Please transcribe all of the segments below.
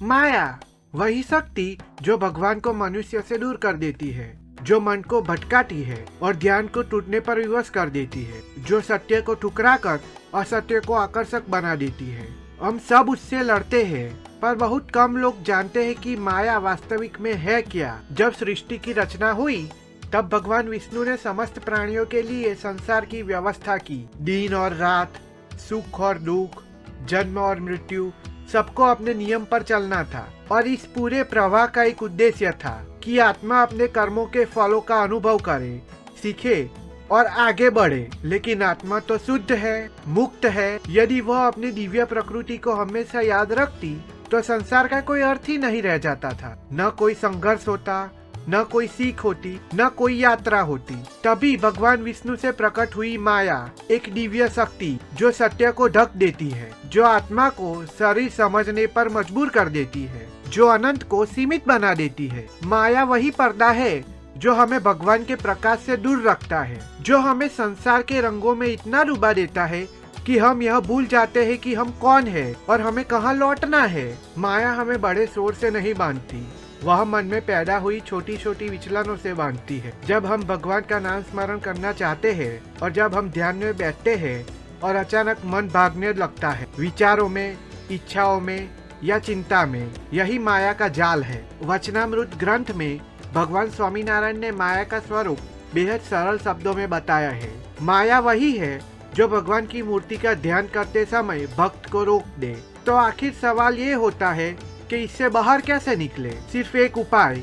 माया वही शक्ति जो भगवान को मनुष्य से दूर कर देती है, जो मन को भटकाती है और ध्यान को टूटने पर विवश कर देती है, जो सत्य को ठुकरा कर असत्य को आकर्षक बना देती है। हम सब उससे लड़ते हैं, पर बहुत कम लोग जानते हैं कि माया वास्तविक में है क्या। जब सृष्टि की रचना हुई तब भगवान विष्णु ने समस्त प्राणियों के लिए संसार की व्यवस्था की। दिन और रात, सुख और दुख, जन्म और मृत्यु, सबको अपने नियम पर चलना था। और इस पूरे प्रवाह का एक उद्देश्य था कि आत्मा अपने कर्मों के फलों का अनुभव करे, सीखे और आगे बढ़े। लेकिन आत्मा तो शुद्ध है, मुक्त है। यदि वह अपनी दिव्य प्रकृति को हमेशा याद रखती तो संसार का कोई अर्थ ही नहीं रह जाता था। न कोई संघर्ष होता, न कोई सीख होती, न कोई यात्रा होती। तभी भगवान विष्णु से प्रकट हुई माया, एक दिव्य शक्ति जो सत्य को ढक देती है, जो आत्मा को शरीर समझने पर मजबूर कर देती है, जो अनंत को सीमित बना देती है। माया वही पर्दा है जो हमें भगवान के प्रकाश से दूर रखता है, जो हमें संसार के रंगों में इतना डुबा देता है कि हम यह भूल जाते हैं कि हम कौन है और हमें कहाँ लौटना है। माया हमें बड़े शोर से नहीं बांधती, वह मन में पैदा हुई छोटी छोटी विचलनों से बांधती है। जब हम भगवान का नाम स्मरण करना चाहते हैं और जब हम ध्यान में बैठते हैं और अचानक मन भागने लगता है, विचारों में, इच्छाओं में या चिंता में, यही माया का जाल है। वचनामृत ग्रंथ में भगवान स्वामीनारायण ने माया का स्वरूप बेहद सरल शब्दों में बताया है। माया वही है जो भगवान की मूर्ति का ध्यान करते समय भक्त को रोक दे। तो आखिर सवाल ये होता है कि इससे बाहर कैसे निकले। सिर्फ एक उपाय,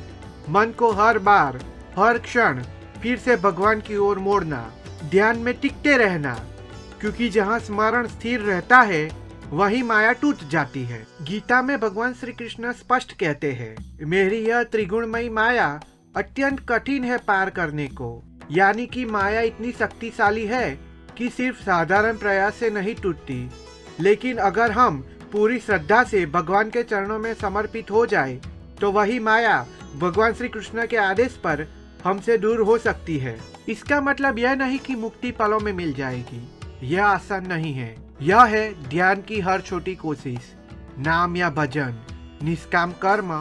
मन को हर बार, हर क्षण फिर से भगवान की ओर मोड़ना, ध्यान में टिकते रहना, क्योंकि जहाँ स्मरण स्थिर रहता है वही माया टूट जाती है। गीता में भगवान श्री कृष्ण स्पष्ट कहते हैं, मेरी यह त्रिगुणमयी माया अत्यंत कठिन है पार करने को। यानी कि माया इतनी शक्तिशाली है कि सिर्फ साधारण प्रयास से नहीं टूटती, लेकिन अगर हम पूरी श्रद्धा से भगवान के चरणों में समर्पित हो जाए तो वही माया भगवान श्री कृष्ण के आदेश पर हमसे दूर हो सकती है। इसका मतलब यह नहीं कि मुक्ति पलों में मिल जाएगी, यह आसान नहीं है। यह है ध्यान की हर छोटी कोशिश, नाम या भजन, निष्काम कर्म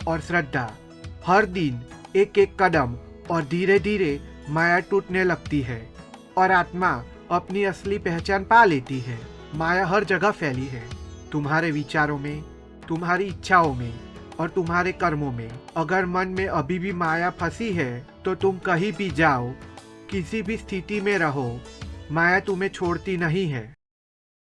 और श्रद्धा। हर दिन एक एक कदम और धीरे धीरे माया टूटने लगती है और आत्मा अपनी असली पहचान पा लेती है। माया हर जगह फैली है, तुम्हारे विचारों में, तुम्हारी इच्छाओं में और तुम्हारे कर्मों में। अगर मन में अभी भी माया फंसी है तो तुम कहीं भी जाओ, किसी भी स्थिति में रहो, माया तुम्हें छोड़ती नहीं है।